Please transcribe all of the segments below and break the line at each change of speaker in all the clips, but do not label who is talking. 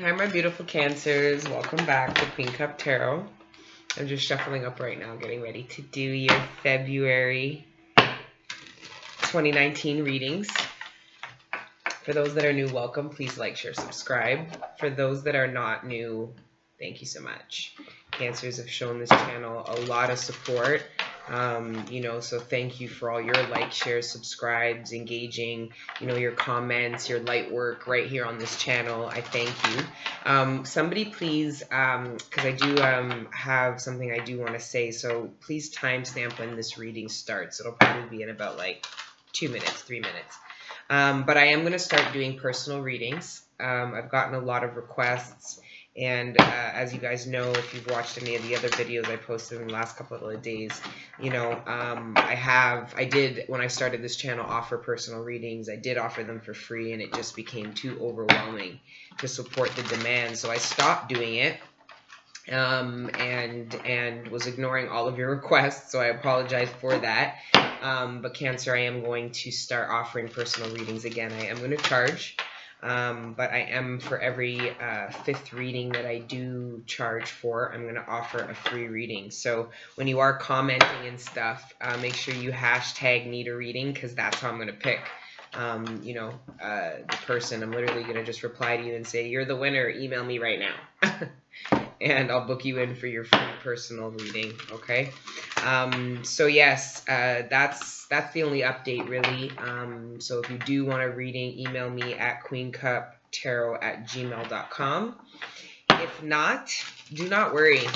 Hi, my beautiful Cancers. Welcome back to Queen Cup Tarot. I'm just shuffling up right now, getting ready to do your February 2019 readings. For those that are new, welcome. Please like, share, subscribe. For those that are not new, thank you so much. Cancers have shown this channel a lot of support. So thank you for all your likes, shares, subscribes, engaging, your comments, your light work right here on this channel. I thank you. Somebody please, because I do have something I do want to say, so please timestamp when this reading starts. It'll probably be in about like 2 minutes, 3 minutes. But I am going to start doing personal readings. I've gotten a lot of requests. And as you guys know, if you've watched any of the other videos I posted in the last couple of days, I did, when I started this channel, offer personal readings. I did offer them for free, and it just became too overwhelming to support the demand. So I stopped doing it and was ignoring all of your requests. So I apologize for that. But Cancer, I am going to start offering personal readings again. I am going to charge. But I am, for every 5th reading that I do charge for, I'm going to offer a free reading. So when you are commenting and stuff, make sure you hashtag need a reading, because that's how I'm going to pick, the person. I'm literally going to just reply to you and say, you're the winner, email me right now. And I'll book you in for your free personal reading, okay? So yes, that's the only update, really. So if you do want a reading, email me at queencuptarot@gmail.com. If not, do not worry.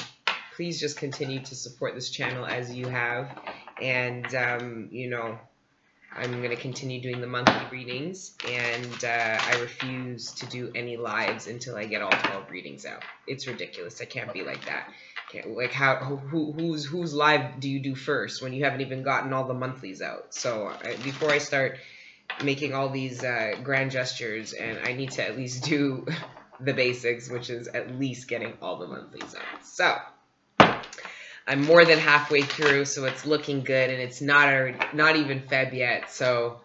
Please just continue to support this channel as you have. And, I'm going to continue doing the monthly readings, and I refuse to do any lives until I get all 12 readings out. It's ridiculous. I can't be like that. Whose live do you do first when you haven't even gotten all the monthlies out? So before I start making all these grand gestures, and I need to at least do the basics, which is at least getting all the monthlies out. So I'm more than halfway through, so it's looking good, and it's not even Feb yet. So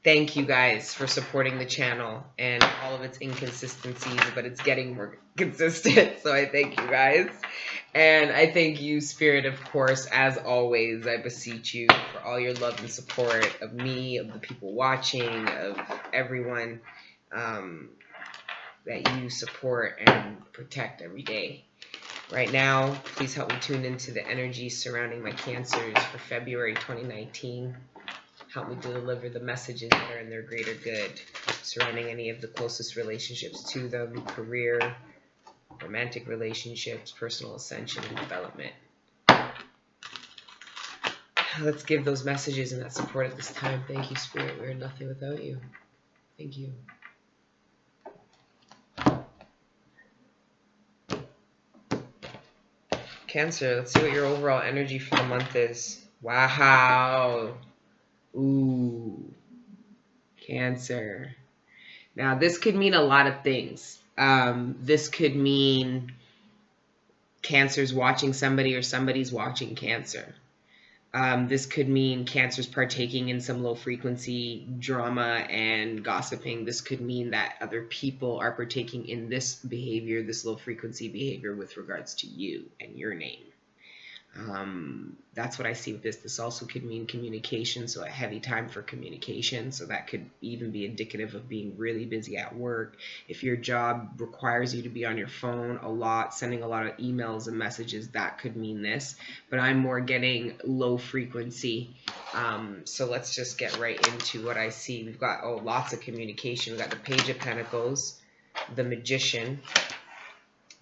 thank you guys for supporting the channel and all of its inconsistencies, but it's getting more consistent. So I thank you guys. And I thank you, Spirit, of course, as always. I beseech you for all your love and support of me, of the people watching, of everyone that you support and protect every day. Right now, please help me tune into the energy surrounding my Cancers for February 2019. Help me deliver the messages that are in their greater good surrounding any of the closest relationships to them, career, romantic relationships, personal ascension, and development. Let's give those messages and that support at this time. Thank you, Spirit. We're nothing without you. Thank you. Cancer, let's see what your overall energy for the month is. Wow. Ooh. Cancer. Now, this could mean a lot of things. This could mean Cancer's watching somebody, or somebody's watching Cancer. This could mean Cancer's partaking in some low-frequency drama and gossiping. This could mean that other people are partaking in this behavior, this low-frequency behavior, with regards to you and your name. That's what I see with this. This also could mean communication, so a heavy time for communication. So that could even be indicative of being really busy at work. If your job requires you to be on your phone a lot, sending a lot of emails and messages, that could mean this. But I'm more getting low frequency. So let's just get right into what I see. We've got lots of communication. We've got the Page of Pentacles, the Magician,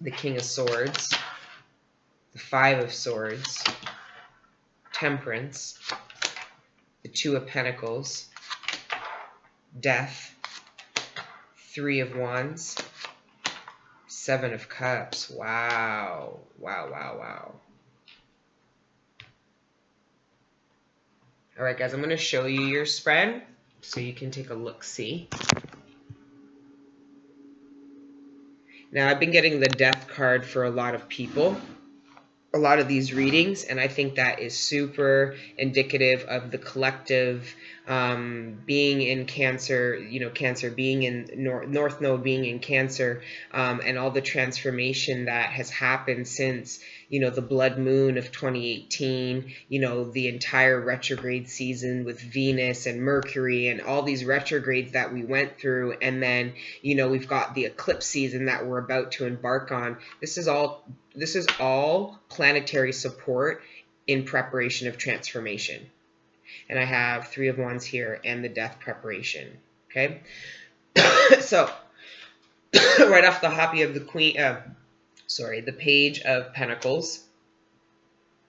the King of Swords, the Five of Swords, Temperance, the Two of Pentacles, Death, Three of Wands, Seven of Cups. Wow. Wow, wow, wow. All right, guys, I'm going to show you your spread so you can take a look-see. Now, I've been getting the Death card for a lot of people. a lot of these readings, and I think that is super indicative of the collective being in Cancer, Cancer being in North Node being in Cancer, and all the transformation that has happened since, the blood moon of 2018, the entire retrograde season with Venus and Mercury and all these retrogrades that we went through. And then, we've got the eclipse season that we're about to embark on. This is all planetary support in preparation of transformation. And I have 3 of Wands here and the death preparation. Okay. So right off the hop, you have the Page of Pentacles,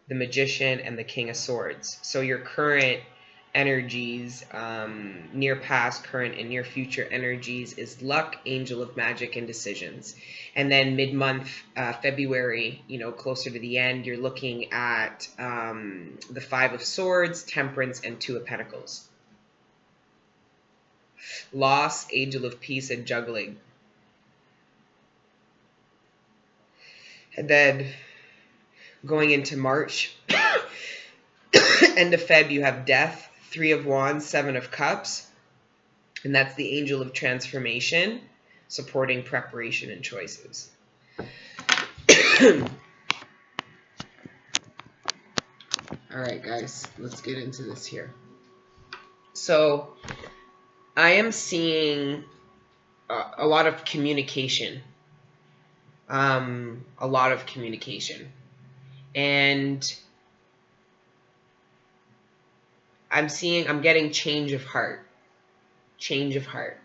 the Magician, and the King of Swords. So your current energies, near past, current, and near future energies is luck, angel of magic, and decisions. And then mid-month, February, closer to the end, you're looking at the 5 of Swords, Temperance, and 2 of Pentacles. Loss, Angel of Peace, and juggling. And then going into March, end of Feb, you have Death, 3 of Wands, 7 of Cups. And that's the Angel of Transformation, supporting preparation and choices. All right, guys, let's get into this here. So I am seeing a lot of communication. A lot of communication. And I'm getting change of heart. Change of heart.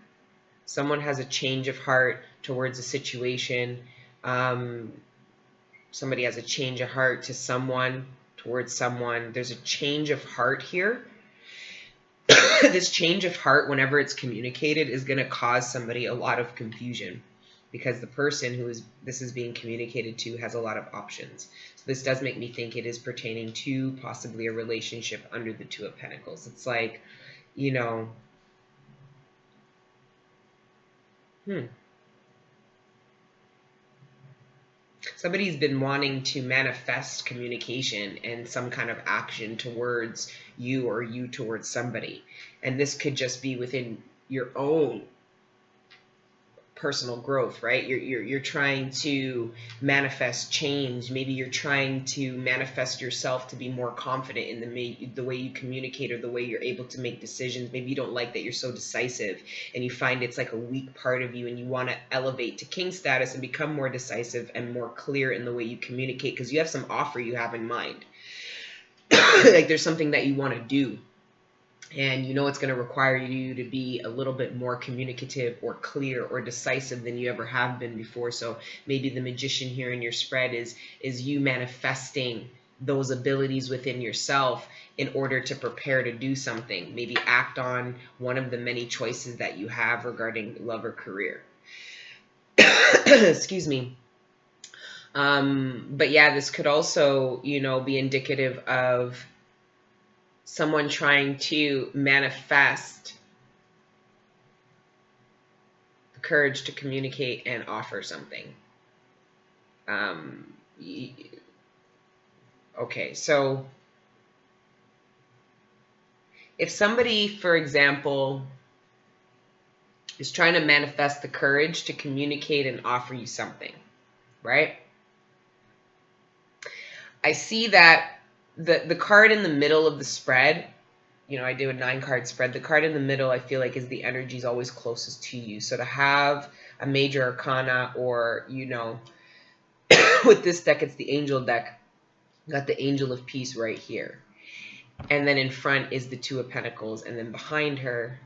Someone has a change of heart towards a situation. Somebody has a change of heart to someone, towards someone. There's a change of heart here. This change of heart, whenever it's communicated, is going to cause somebody a lot of confusion, because the person this is being communicated to has a lot of options. So this does make me think it is pertaining to possibly a relationship under the 2 of Pentacles. It's like, somebody's been wanting to manifest communication and some kind of action towards you, or you towards somebody. And this could just be within your own personal growth, right? You're trying to manifest change. Maybe you're trying to manifest yourself to be more confident in the way you communicate, or the way you're able to make decisions. Maybe you don't like that you're so decisive, and you find it's like a weak part of you, and you want to elevate to king status and become more decisive and more clear in the way you communicate, because you have some offer you have in mind. Like there's something that you want to do, and it's going to require you to be a little bit more communicative or clear or decisive than you ever have been before. So maybe the Magician here in your spread is you manifesting those abilities within yourself in order to prepare to do something. Maybe act on one of the many choices that you have regarding love or career. Excuse me. But yeah, this could also, be indicative of someone trying to manifest the courage to communicate and offer something. Okay, so if somebody, for example, is trying to manifest the courage to communicate and offer you something, right? I see that the card in the middle of the spread, I do a 9-card spread. The card in the middle, I feel like, is the energy is always closest to you. So to have a major arcana, or, with this deck, it's the angel deck. Got the Angel of Peace right here. And then in front is the 2 of Pentacles. And then behind her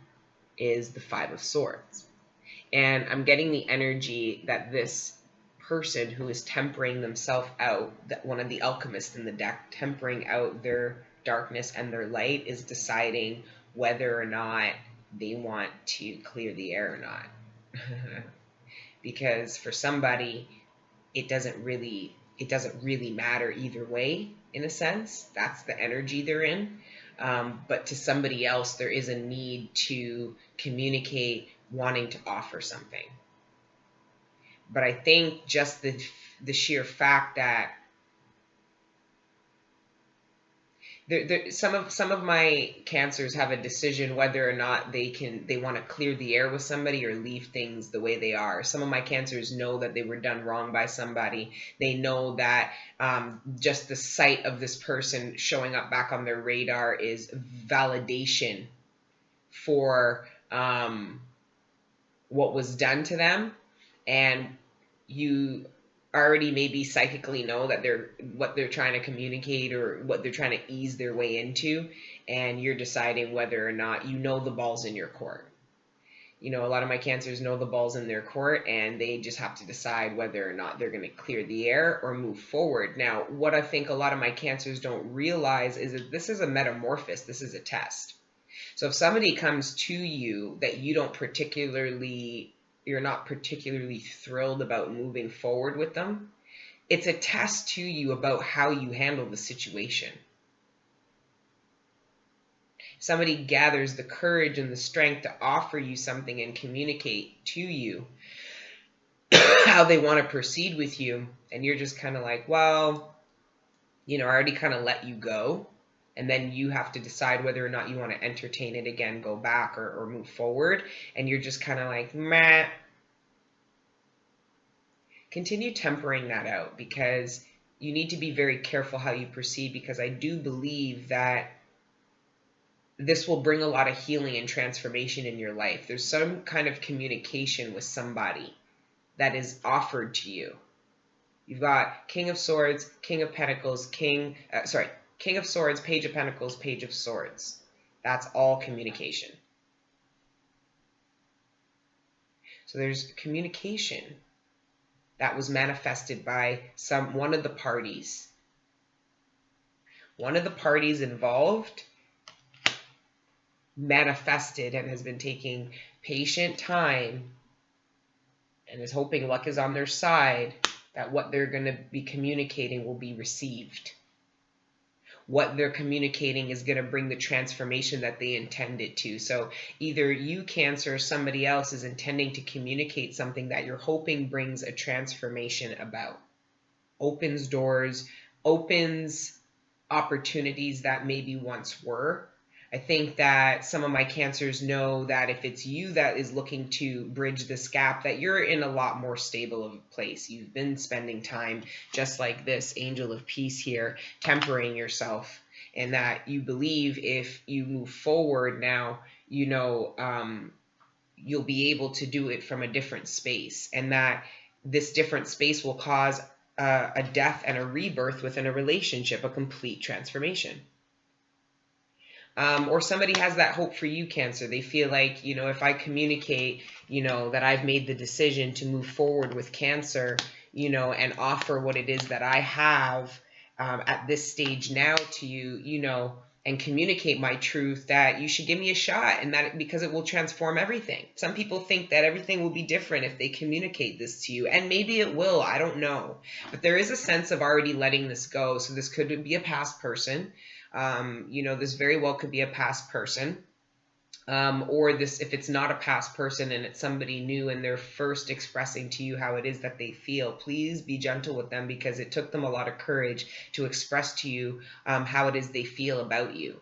is the 5 of Swords. And I'm getting the energy that this person who is tempering themselves out, that one of the alchemists in the deck, tempering out their darkness and their light, is deciding whether or not they want to clear the air or not. Because for somebody, it doesn't really matter either way, in a sense. That's the energy they're in. But to somebody else, there is a need to communicate, wanting to offer something. But I think just the sheer fact that some of my cancers have a decision whether or not they want to clear the air with somebody or leave things the way they are. Some of my cancers know that they were done wrong by somebody. They know that just the sight of this person showing up back on their radar is validation for what was done to them, and you already maybe psychically know that what they're trying to communicate or what they're trying to ease their way into, and you're deciding whether or not the ball's in your court. A lot of my cancers know the ball's in their court, and they just have to decide whether or not they're going to clear the air or move forward. Now, what I think a lot of my cancers don't realize is that this is a metamorphosis. This is a test. So if somebody comes to you that you're not particularly thrilled about moving forward with them, it's a test to you about how you handle the situation. Somebody gathers the courage and the strength to offer you something and communicate to you how they want to proceed with you, and you're just kind of like, well, I already kind of let you go. And then you have to decide whether or not you want to entertain it again, go back, or move forward. And you're just kind of like, meh. Continue tempering that out, because you need to be very careful how you proceed, because I do believe that this will bring a lot of healing and transformation in your life. There's some kind of communication with somebody that is offered to you. You've got King of Swords, King of Pentacles, King of Swords, Page of Pentacles, Page of Swords. That's all communication. So there's communication that was manifested by one of the parties. One of the parties involved manifested and has been taking patient time and is hoping luck is on their side, that what they're going to be communicating will be received. What they're communicating is going to bring the transformation that they intended to. So either you, Cancer, or somebody else is intending to communicate something that you're hoping brings a transformation about. Opens doors, opens opportunities that maybe once were. I think that some of my cancers know that if it's you that is looking to bridge this gap, that you're in a lot more stable of a place. You've been spending time, just like this Angel of Peace here, tempering yourself, and that you believe if you move forward now, you'll be able to do it from a different space, and that this different space will cause a death and a rebirth within a relationship, a complete transformation. Or somebody has that hope for you, Cancer. They feel like, if I communicate, that I've made the decision to move forward with Cancer, and offer what it is that I have at this stage now to you, and communicate my truth, that you should give me a shot, and that because it will transform everything. Some people think that everything will be different if they communicate this to you, and maybe it will. I don't know. But there is a sense of already letting this go. So this could be a past person. This very well could be a past person, or this, if it's not a past person and it's somebody new and they're first expressing to you how it is that they feel, please be gentle with them, because it took them a lot of courage to express to you how it is they feel about you.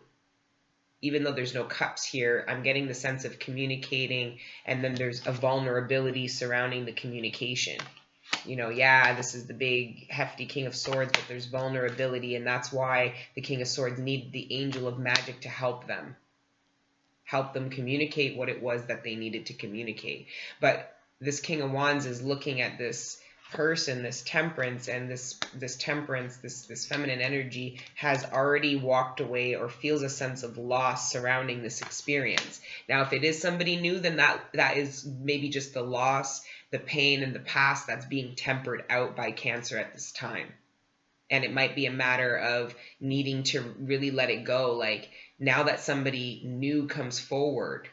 Even though there's no cups here, I'm getting the sense of communicating, and then there's a vulnerability surrounding the communication. This is the big, hefty King of Swords, but there's vulnerability, and that's why the King of Swords needed the Angel of Magic to help them communicate what it was that they needed to communicate. But this King of Wands is looking at this person, this temperance, and this feminine energy has already walked away or feels a sense of loss surrounding this experience. Now, if it is somebody new, then that is maybe just the loss, the pain, and the past that's being tempered out by Cancer at this time. And it might be a matter of needing to really let it go. Like, now that somebody new comes forward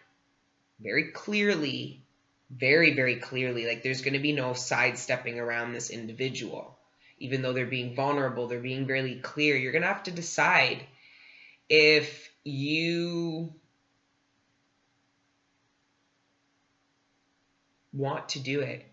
very clearly, very, very clearly, like there's going to be no sidestepping around this individual. Even though they're being vulnerable, they're being very clear. You're going to have to decide if you want to do it.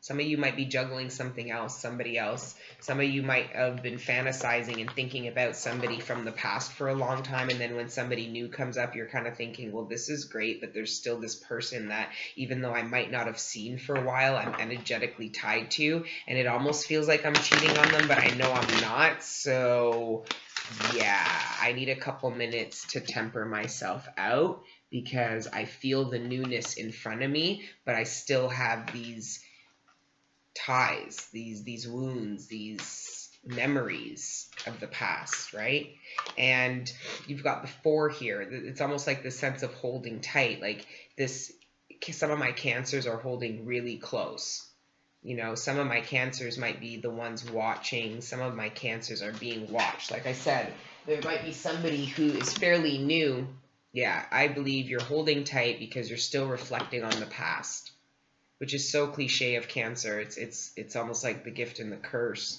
Some of you might be juggling something else, somebody else. Some of you might have been fantasizing and thinking about somebody from the past for a long time, and then when somebody new comes up, you're kind of thinking, well, this is great, but there's still this person that, even though I might not have seen for a while, I'm energetically tied to, and it almost feels like I'm cheating on them, but I know I'm not. So yeah, I need a couple minutes to temper myself out, because I feel the newness in front of me, but I still have these ties, these wounds, these memories of the past, right? And you've got the 4 here. It's almost like this sense of holding tight, like this. Some of my cancers are holding really close. You know, some of my cancers might be the ones watching. Some of my cancers are being watched. Like I said, there might be somebody who is fairly new. Yeah, I believe you're holding tight because you're still reflecting on the past, which is so cliche of Cancer. It's almost like the gift and the curse,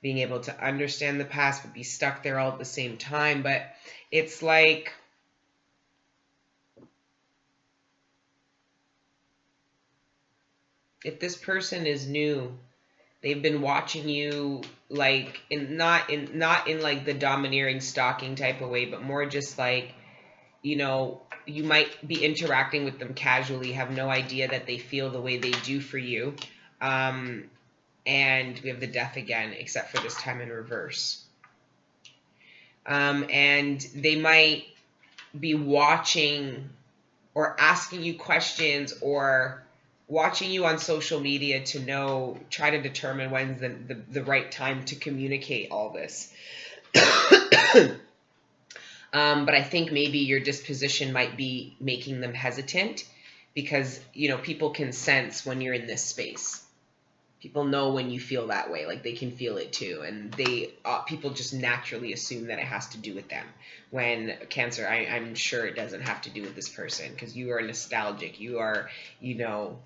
being able to understand the past but be stuck there all at the same time. But it's like, if this person is new, they've been watching you, like, not in like the domineering stalking type of way, but more just like, you know, you might be interacting with them casually, have no idea that they feel the way they do for you. And we have the Death again, except for this time in reverse. And they might be watching or asking you questions or watching you on social media to try to determine when's the right time to communicate all this. But I think maybe your disposition might be making them hesitant, because, you know, people can sense when you're in this space. People know when you feel that way, like they can feel it too. And people just naturally assume that it has to do with them. When Cancer, I'm sure it doesn't have to do with this person, because you are nostalgic. You are, you know,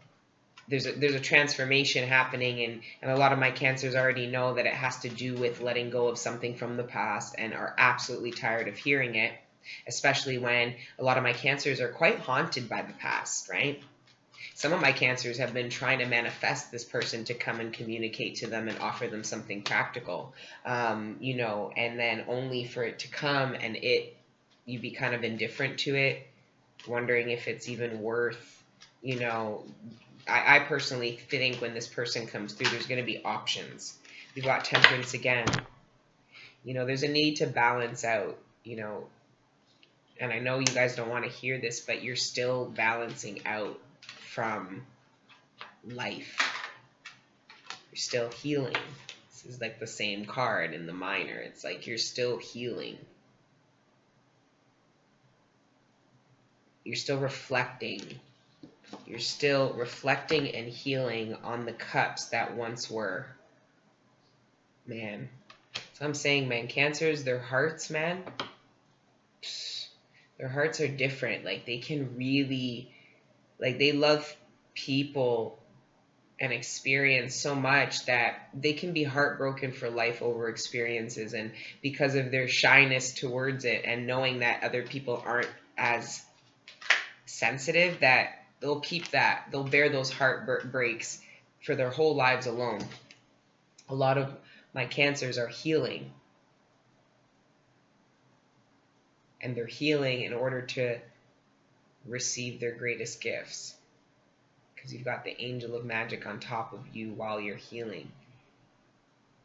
there's a transformation happening, and a lot of my Cancers already know that it has to do with letting go of something from the past and are absolutely tired of hearing it, especially when a lot of my Cancers are quite haunted by the past, right? Some of my Cancers have been trying to manifest this person to come and communicate to them and offer them something practical, you know, and then only for it to come and you be kind of indifferent to it, wondering if it's even worth, you know. I personally think when this person comes through, there's going to be options. We've got Temperance again. You know, there's a need to balance out, you know, and I know you guys don't want to hear this, but you're still balancing out from life. You're still healing. This is like the same card in the minor. It's like you're still healing. You're still reflecting. You're still reflecting and healing on the cups that once were. Man. So I'm saying, man, Cancers, their hearts, man, their hearts are different. Like, they can really, like, they love people and experience so much that they can be heartbroken for life over experiences, and because of their shyness towards it and knowing that other people aren't as sensitive, that they'll keep that, they'll bear those heartbreaks for their whole lives alone. A lot of my Cancers are healing, and they're healing in order to receive their greatest gifts, because you've got the Angel of Magic on top of you while you're healing,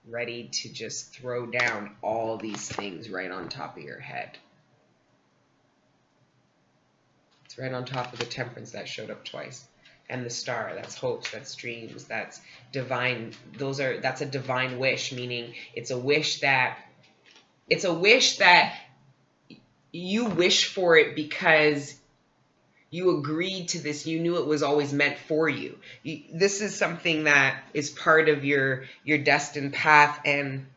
ready to just throw down all these things right on top of your head. It's right on top of the Temperance that showed up twice. And the Star, that's hopes, that's dreams, that's divine. That's a divine wish, meaning it's a wish that you wish for it because you agreed to this. You knew it was always meant for you. This is something that is part of your destined path, and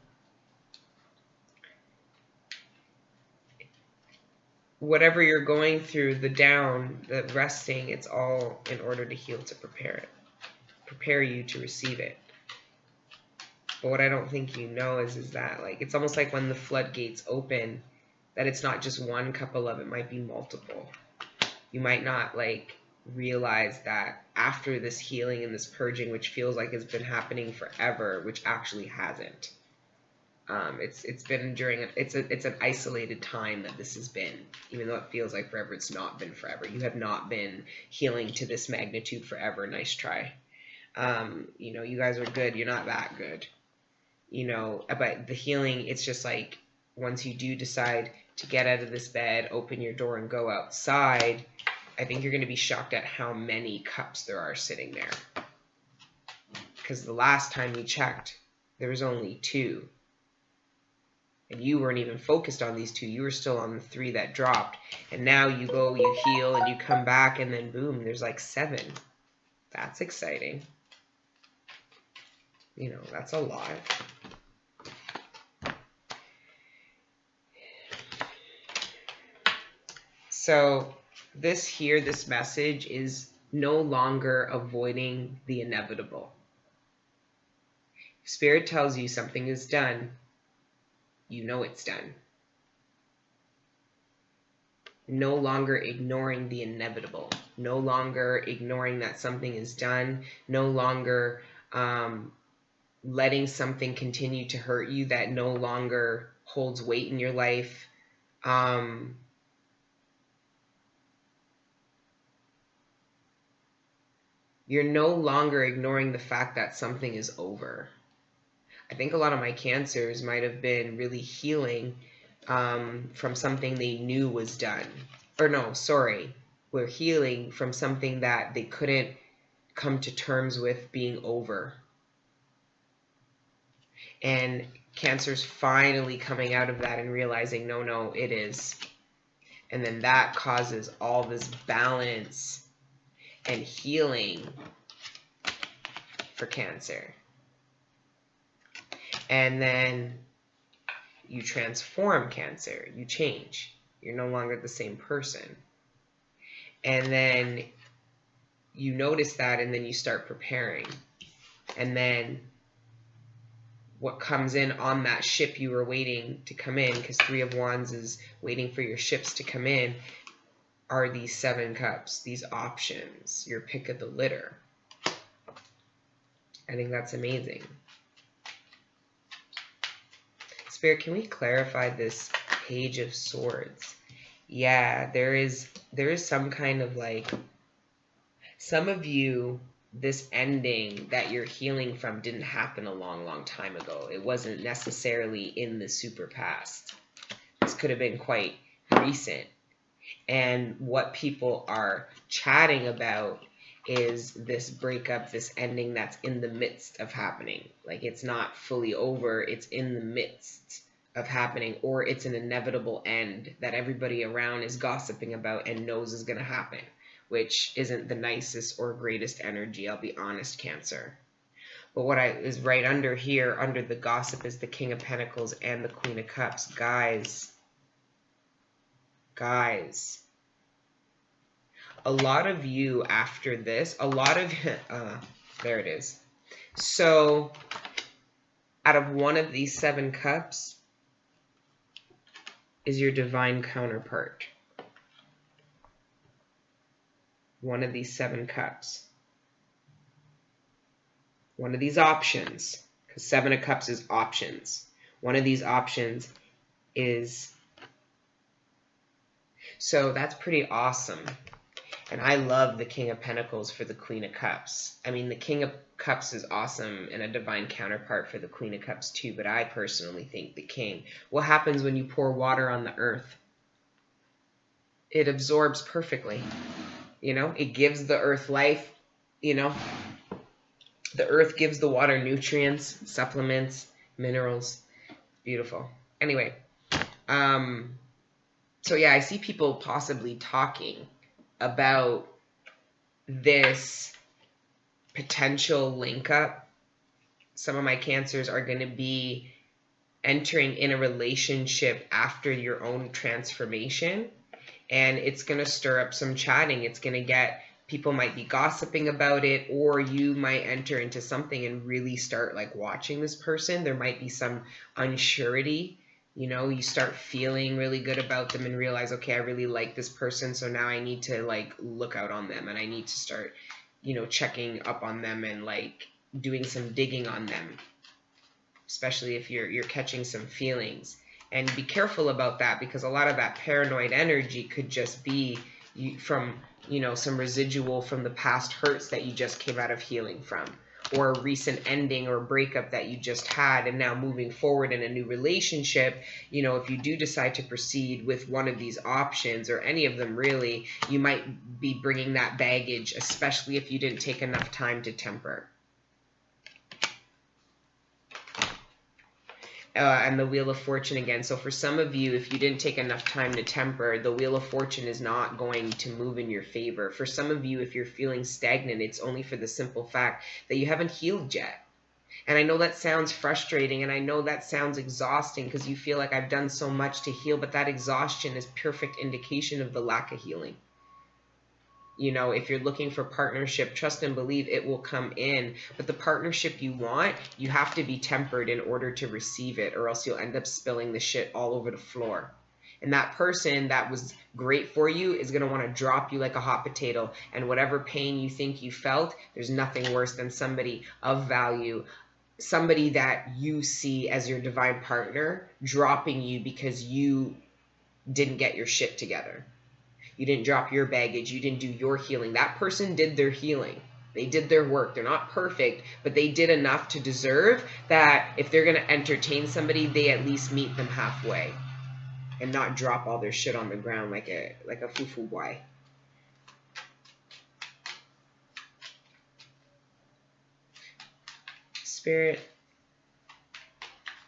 whatever you're going through, the down, the resting, it's all in order to heal, to prepare you to receive it. But what I don't think you know is that, like, it's almost like when the floodgates open, that it's not just one cup of love, it might be multiple. You might not, like, realize that after this healing and this purging, which feels like it's been happening forever, which actually hasn't. It's been during it's an isolated time that this has been, even though it feels like forever. It's not been forever. You have not been healing to this magnitude forever. Nice try. You know, you guys are good. You're not that good. You know, but the healing, it's just like once you do decide to get out of this bed, open your door, and go outside, I think you're going to be shocked at how many cups there are sitting there. Because the last time we checked, there was only 2. And you weren't even focused on these 2. You were still on the 3 that dropped. And now you go, you heal, and you come back, and then boom, there's like 7. That's exciting. You know, that's a lot. So this message is no longer avoiding the inevitable. Spirit tells you something is done, you know it's done. No longer ignoring the inevitable. No longer ignoring that something is done. No longer letting something continue to hurt you that no longer holds weight in your life. You're no longer ignoring the fact that something is over. I think a lot of my cancers might have been really healing from something they knew was done. Or no, sorry. We're healing from something that they couldn't come to terms with being over. And Cancer's finally coming out of that and realizing, no, it is. And then that causes all this balance and healing for Cancer. And then you transform Cancer. You change. You're no longer the same person. And then you notice that, and then you start preparing. And then what comes in on that ship you were waiting to come in, because 3 of Wands is waiting for your ships to come in, are these 7 cups, these options, your pick of the litter. I think that's amazing. Spirit, can we clarify this Page of Swords? Yeah, there is some kind of like, some of you, this ending that you're healing from didn't happen a long time ago. It wasn't necessarily in the super past. This could have been quite recent. And what people are chatting about is this breakup, this ending that's in the midst of happening. Like, it's not fully over, it's in the midst of happening, or it's an inevitable end that everybody around is gossiping about and knows is going to happen, which isn't the nicest or greatest energy, I'll be honest, Cancer. But what is right under here, under the gossip, is the King of Pentacles and the Queen of Cups. Guys, a lot of you after this, there it is. So out of one of these 7 cups is your divine counterpart. One of these 7 cups. One of these options, because 7 of cups is options. One of these options is, so that's pretty awesome. And I love the King of Pentacles for the Queen of Cups. I mean, the King of Cups is awesome and a divine counterpart for the Queen of Cups too, but I personally think the King. What happens when you pour water on the earth? It absorbs perfectly. You know, it gives the earth life. You know, the earth gives the water nutrients, supplements, minerals. Beautiful. Anyway, so yeah, I see people possibly talking about this potential link up. Some of my Cancers are going to be entering in a relationship after your own transformation, and it's going to stir up some chatting. It's going to get, people might be gossiping about it, or you might enter into something and really start like watching this person. There might be some unsurety You know, you start feeling really good about them and realize, okay, I really like this person, so now I need to like look out on them, and I need to start, you know, checking up on them and like doing some digging on them, especially if you're catching some feelings. And be careful about that, because a lot of that paranoid energy could just be from, you know, some residual from the past hurts that you just came out of healing from, or a recent ending or breakup that you just had, and now moving forward in a new relationship. You know, if you do decide to proceed with one of these options, or any of them really, you might be bringing that baggage, especially if you didn't take enough time to temper. And the Wheel of Fortune again. So for some of you, if you didn't take enough time to temper, the Wheel of Fortune is not going to move in your favor. For some of you, if you're feeling stagnant, it's only for the simple fact that you haven't healed yet. And I know that sounds frustrating, and I know that sounds exhausting, because you feel like I've done so much to heal, but that exhaustion is perfect indication of the lack of healing. You know, if you're looking for partnership, trust and believe it will come in. But the partnership you want, you have to be tempered in order to receive it, or else you'll end up spilling the shit all over the floor. And that person that was great for you is going to want to drop you like a hot potato. And whatever pain you think you felt, there's nothing worse than somebody of value, somebody that you see as your divine partner, dropping you because you didn't get your shit together. You didn't drop your baggage. You didn't do your healing. That person did their healing. They did their work. They're not perfect, but they did enough to deserve that if they're going to entertain somebody, they at least meet them halfway and not drop all their shit on the ground like a fufu boy. Spirit,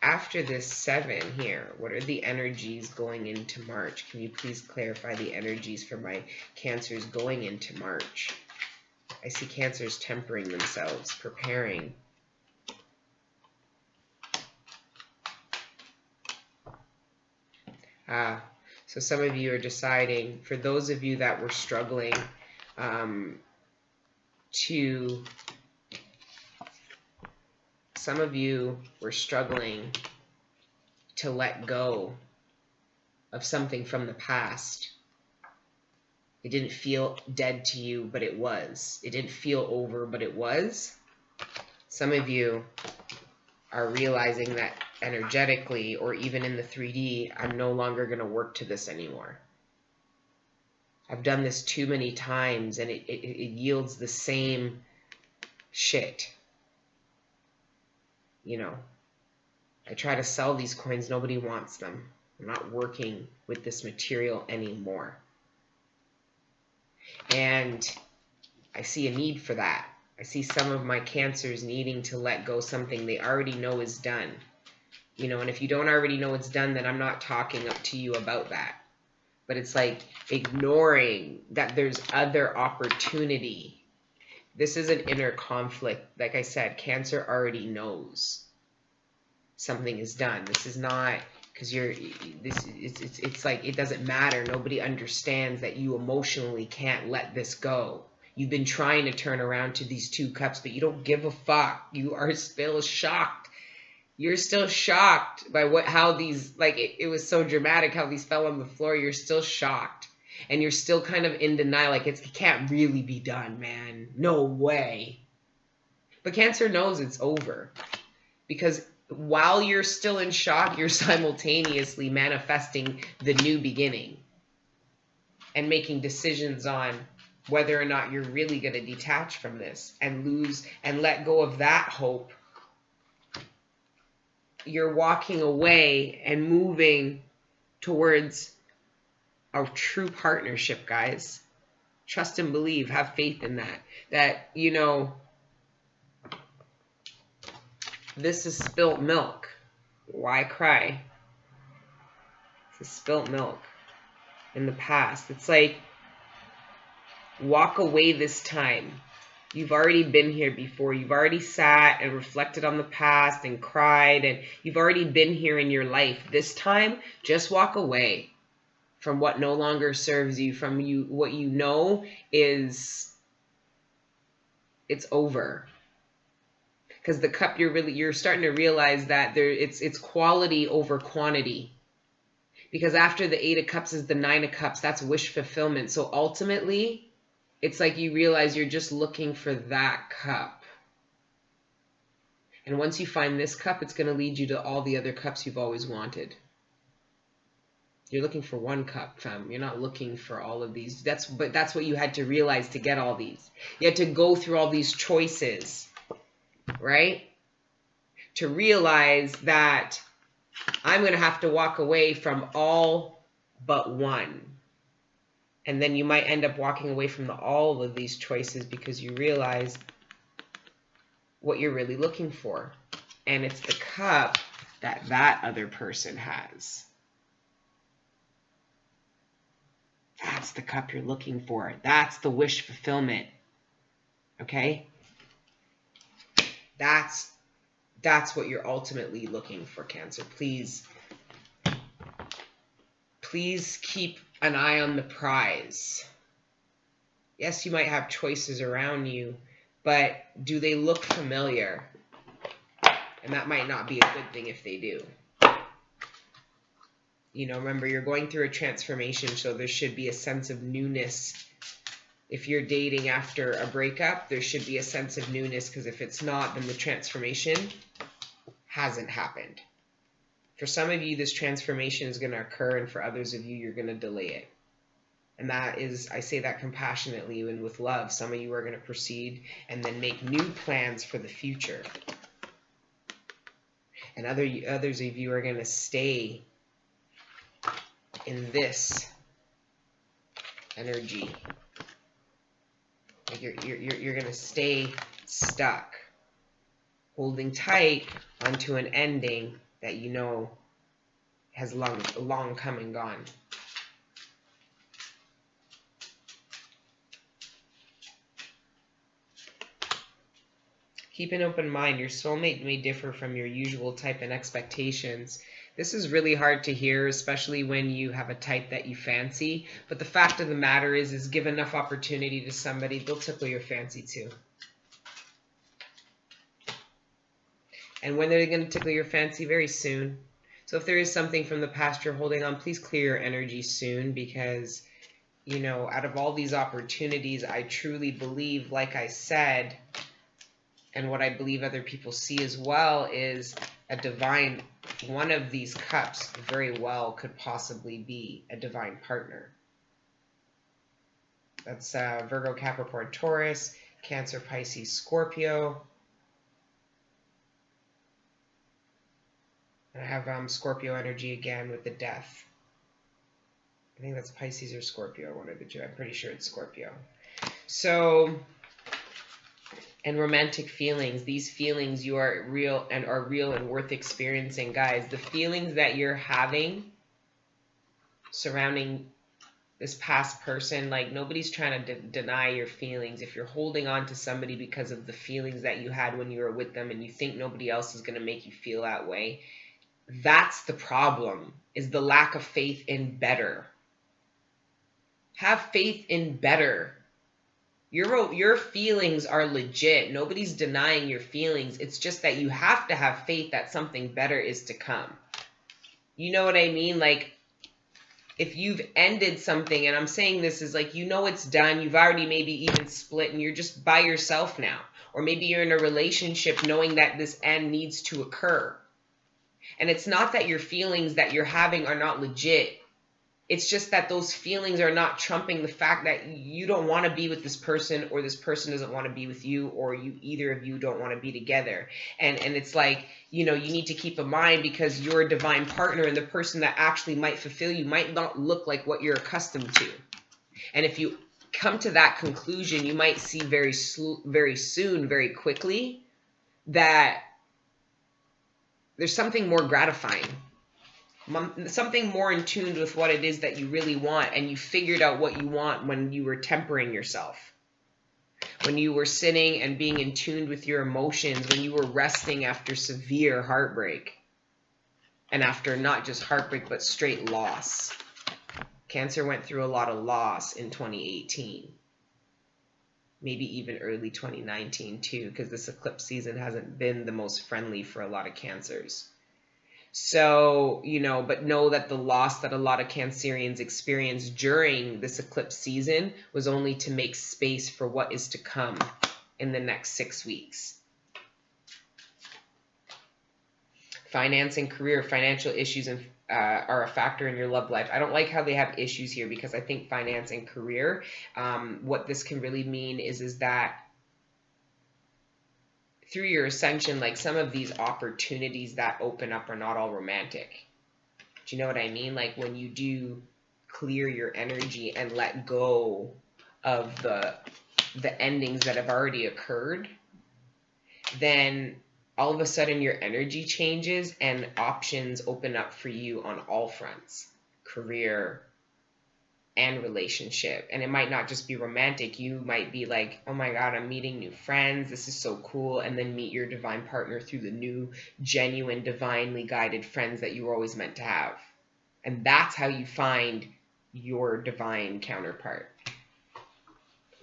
after this 7 here, what are the energies going into March? Can you please clarify the energies for my Cancers going into March? I see Cancers tempering themselves, preparing. So some of you are deciding, for those of you that were struggling some of you were struggling to let go of something from the past. It didn't feel dead to you, but it was. It didn't feel over, but it was. Some of you are realizing that energetically, or even in the 3D, I'm no longer going to work to this anymore. I've done this too many times, and it yields the same shit. You know, I try to sell these coins, nobody wants them. I'm not working with this material anymore. And I see a need for that. I see some of my Cancers needing to let go something they already know is done. You know, and if you don't already know it's done, then I'm not talking up to you about that. But it's like ignoring that there's other opportunity. This is an inner conflict. Like I said, Cancer already knows something is done. This is not because it's like it doesn't matter. Nobody understands that you emotionally can't let this go. You've been trying to turn around to these 2 cups, but you don't give a fuck. You are still shocked. You're still shocked by how these, like, it was so dramatic how these fell on the floor. You're still shocked. And you're still kind of in denial, like it can't really be done, man. No way. But Cancer knows it's over. Because while you're still in shock, you're simultaneously manifesting the new beginning. And making decisions on whether or not you're really going to detach from this and lose and let go of that hope. You're walking away and moving towards a true partnership, guys. Trust and believe. Have faith in that. That, you know, this is spilt milk. Why cry? This is spilt milk in the past. It's like, walk away this time. You've already been here before. You've already sat and reflected on the past and cried, and you've already been here in your life. This time, just walk away from what no longer serves you, from what you know is, it's over. Because the cup, you're starting to realize that it's quality over quantity. Because after the 8 of Cups is the 9 of Cups. That's wish fulfillment. So ultimately, it's like you realize you're just looking for that cup. And once you find this cup, it's going to lead you to all the other cups you've always wanted. You're looking for one cup, fam. You're not looking for all of these. But that's what you had to realize to get all these. You had to go through all these choices, right? To realize that I'm going to have to walk away from all but one. And then you might end up walking away from all of these choices because you realize what you're really looking for. And it's the cup that other person has. That's the cup you're looking for. That's the wish fulfillment. Okay? That's what you're ultimately looking for, Cancer. Please keep an eye on the prize. Yes, you might have choices around you, but do they look familiar? And that might not be a good thing if they do. You know, remember, you're going through a transformation, so there should be a sense of newness. If you're dating after a breakup, there should be a sense of newness, because if it's not, then the transformation hasn't happened. For some of you, this transformation is going to occur, and for others of you, you're going to delay it. And that is, I say that compassionately and with love. Some of you are going to proceed and then make new plans for the future. And others of you are going to stay in this energy. Like you're going to stay stuck, holding tight onto an ending that you know has long come and gone. Keep an open mind. Your soulmate may differ from your usual type and expectations. This is really hard to hear, especially when you have a type that you fancy. But the fact of the matter is give enough opportunity to somebody, they'll tickle your fancy too. And when they're going to tickle your fancy? Very soon. So if there is something from the past you're holding on, please clear your energy soon, because, you know, out of all these opportunities, I truly believe, like I said, and what I believe other people see as well, is a divine, one of these cups very well could possibly be a divine partner. That's Virgo, Capricorn, Taurus, Cancer, Pisces, Scorpio. And I have Scorpio energy again with the death. I think that's Pisces or Scorpio, one of the two. I'm pretty sure it's Scorpio. So, and romantic feelings. These feelings you are real and worth experiencing, guys. The feelings that you're having surrounding this past person, like, nobody's trying to deny your feelings. If you're holding on to somebody because of the feelings that you had when you were with them and you think nobody else is going to make you feel that way, that's the problem, is the lack of faith in better. Have faith in better. Your feelings are legit. Nobody's denying your feelings. It's just that you have to have faith that something better is to come. You know what I mean? Like, if you've ended something, and I'm saying this is like, you know it's done, you've already maybe even split and you're just by yourself now. Or maybe you're in a relationship knowing that this end needs to occur. And it's not that your feelings that you're having are not legit. It's just that those feelings are not trumping the fact that you don't want to be with this person, or this person doesn't want to be with you, or either of you don't want to be together. And it's like, you know, you need to keep in mind, because you're a divine partner, and the person that actually might fulfill you might not look like what you're accustomed to. And if you come to that conclusion, you might see very soon, very quickly, that there's something more gratifying, something more in tune with what it is that you really want, and you figured out what you want when you were tempering yourself, when you were sitting and being in tune with your emotions, when you were resting after severe heartbreak, and after not just heartbreak but straight loss. Cancer went through a lot of loss in 2018. Maybe even early 2019 too, because this eclipse season hasn't been the most friendly for a lot of Cancers. So, but know that the loss that a lot of Cancerians experience during this eclipse season was only to make space for what is to come in the next 6 weeks. Finance and career, financial issues are a factor in your love life. I don't like how they have issues here, because I think finance and career, what this can really mean is that through your ascension, like some of these opportunities that open up are not all romantic. Do you know what I mean? Like when you do clear your energy and let go of the endings that have already occurred, then all of a sudden your energy changes and options open up for you on all fronts, career and relationship. And it might not just be romantic. You might be like, oh my God, I'm meeting new friends. This is so cool. And then meet your divine partner through the new, genuine, divinely guided friends that you were always meant to have. And that's how you find your divine counterpart.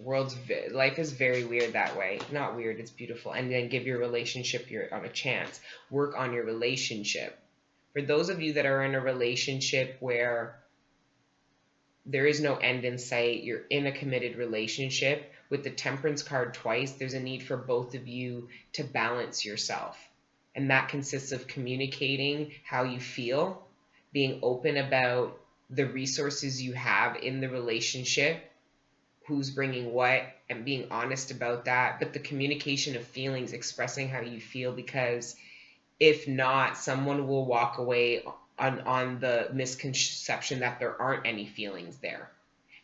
Life is very weird that way. Not weird, it's beautiful. And then give your relationship on a chance. Work on your relationship. For those of you that are in a relationship where there is no end in sight, you're in a committed relationship, with the Temperance card twice, there's a need for both of you to balance yourself. And that consists of communicating how you feel, being open about the resources you have in the relationship, who's bringing what, and being honest about that. But the communication of feelings, expressing how you feel, because if not, someone will walk away on the misconception that there aren't any feelings there.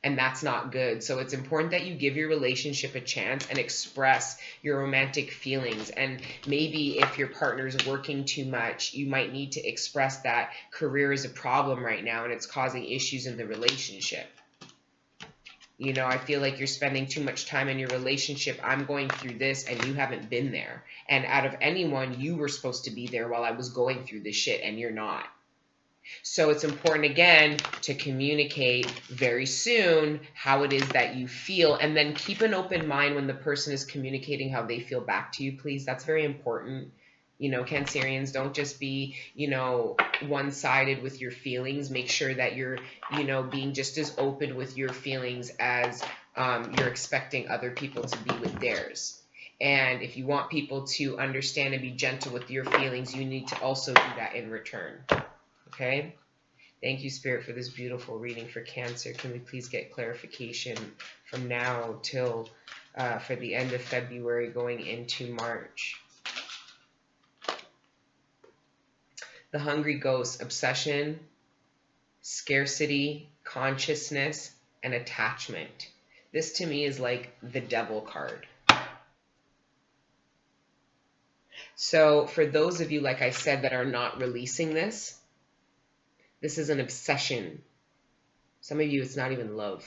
And that's not good. So it's important that you give your relationship a chance and express your romantic feelings. And maybe if your partner is working too much, you might need to express that career is a problem right now and it's causing issues in the relationship. I feel like you're spending too much time in your relationship. I'm going through this and you haven't been there. And out of anyone, you were supposed to be there while I was going through this shit, and you're not. So it's important, again, to communicate very soon how it is that you feel, and then keep an open mind when the person is communicating how they feel back to you, please. That's very important. Cancerians, don't just be, one-sided with your feelings. Make sure that you're, being just as open with your feelings as you're expecting other people to be with theirs. And if you want people to understand and be gentle with your feelings, you need to also do that in return. Okay? Thank you, Spirit, for this beautiful reading for Cancer. Can we please get clarification from now till for the end of February going into March? The Hungry Ghost, obsession, scarcity, consciousness, and attachment. This to me is like the Devil card. So for those of you, like I said, that are not releasing this is an obsession. Some of you, it's not even love.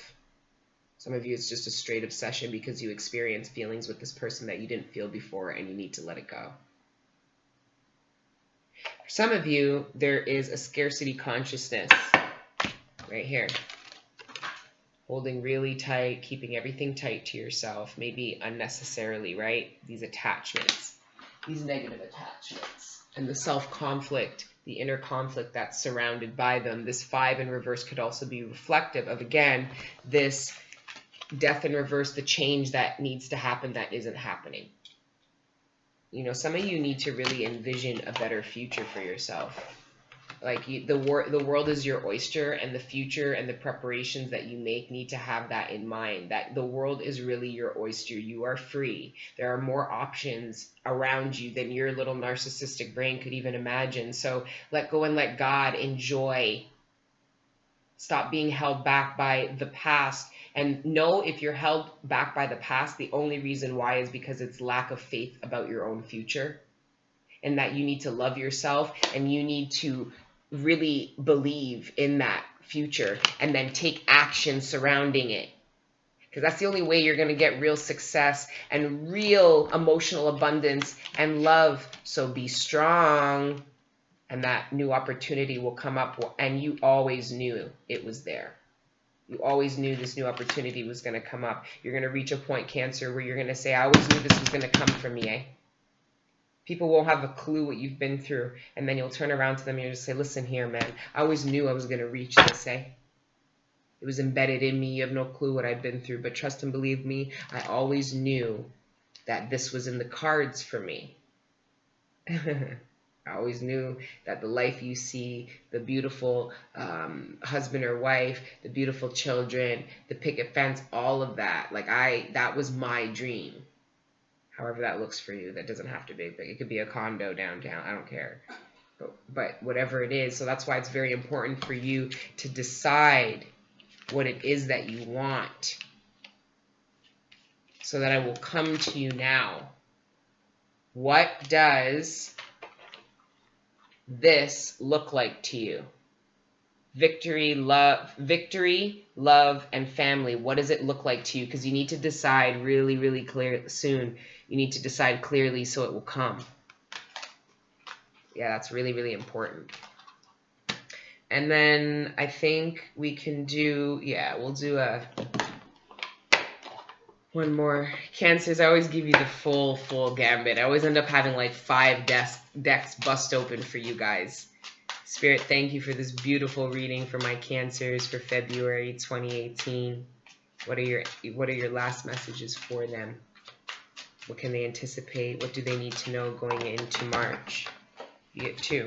Some of you, it's just a straight obsession because you experience feelings with this person that you didn't feel before and you need to let it go. For some of you, there is a scarcity consciousness right here. Holding really tight, keeping everything tight to yourself, maybe unnecessarily, right? These attachments, these negative attachments, and the self-conflict, the inner conflict that's surrounded by them. This 5 in reverse could also be reflective of, again, this death in reverse, the change that needs to happen that isn't happening. Some of you need to really envision a better future for yourself. Like the world is your oyster, and the future and the preparations that you make need to have that in mind, that the world is really your oyster. You are free. There are more options around you than your little narcissistic brain could even imagine. So let go and let God. Enjoy. Stop being held back by the past. And know if you're held back by the past, the only reason why is because it's lack of faith about your own future. And that you need to love yourself, and you need to really believe in that future and then take action surrounding it. Because that's the only way you're going to get real success and real emotional abundance and love. So be strong, and that new opportunity will come up, and you always knew it was there. You always knew this new opportunity was going to come up. You're going to reach a point, Cancer, where you're going to say, I always knew this was going to come for me, People won't have a clue what you've been through. And then you'll turn around to them and you'll just say, listen here, man. I always knew I was going to reach this, eh? It was embedded in me. You have no clue what I've been through. But trust and believe me, I always knew that this was in the cards for me. I always knew that the life you see, the beautiful husband or wife, the beautiful children, the picket fence, all of that. Like that was my dream. However that looks for you, that doesn't have to be big. It could be a condo downtown. I don't care. But whatever it is, so that's why it's very important for you to decide what it is that you want, so that I will come to you now. What does this look like to you? Victory, love, and family. What does it look like to you? Because you need to decide really, really clear soon. You need to decide clearly so it will come. Yeah, that's really, really important. And then I think we can do, yeah, we'll do one more. Cancers, I always give you the full gambit. I always end up having like 5 decks bust open for you guys. Spirit, thank you for this beautiful reading for my Cancers for February 2018. What are your last messages for them? What can they anticipate? What do they need to know going into March? You get 2.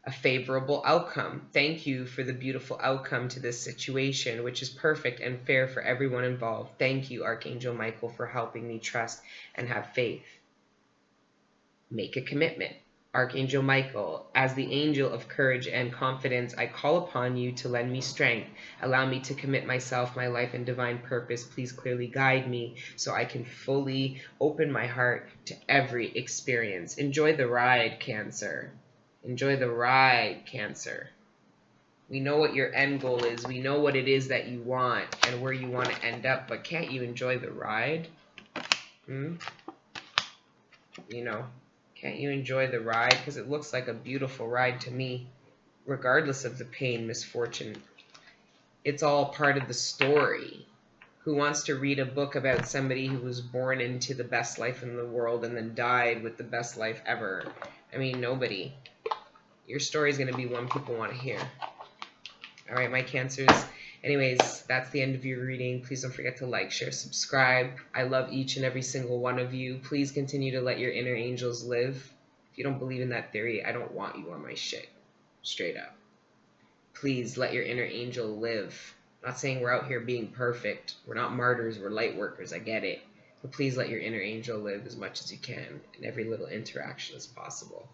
A favorable outcome. Thank you for the beautiful outcome to this situation, which is perfect and fair for everyone involved. Thank you, Archangel Michael, for helping me trust and have faith. Make a commitment. Archangel Michael, as the angel of courage and confidence, I call upon you to lend me strength. Allow me to commit myself, my life, and divine purpose. Please clearly guide me so I can fully open my heart to every experience. Enjoy the ride, Cancer. Enjoy the ride, Cancer. We know what your end goal is. We know what it is that you want and where you want to end up, but can't you enjoy the ride? You know, can't you enjoy the ride? Because it looks like a beautiful ride to me, regardless of the pain, misfortune. It's all part of the story. Who wants to read a book about somebody who was born into the best life in the world and then died with the best life ever? I mean, nobody. Your story is going to be one people want to hear. All right, my Cancers. Anyways, that's the end of your reading. Please don't forget to like, share, subscribe. I love each and every single one of you. Please continue to let your inner angels live. If you don't believe in that theory, I don't want you on my shit. Straight up. Please let your inner angel live. I'm not saying we're out here being perfect. We're not martyrs. We're light workers. I get it. But please let your inner angel live as much as you can in every little interaction as possible.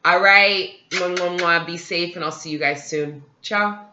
All right. Be safe, and I'll see you guys soon. Ciao.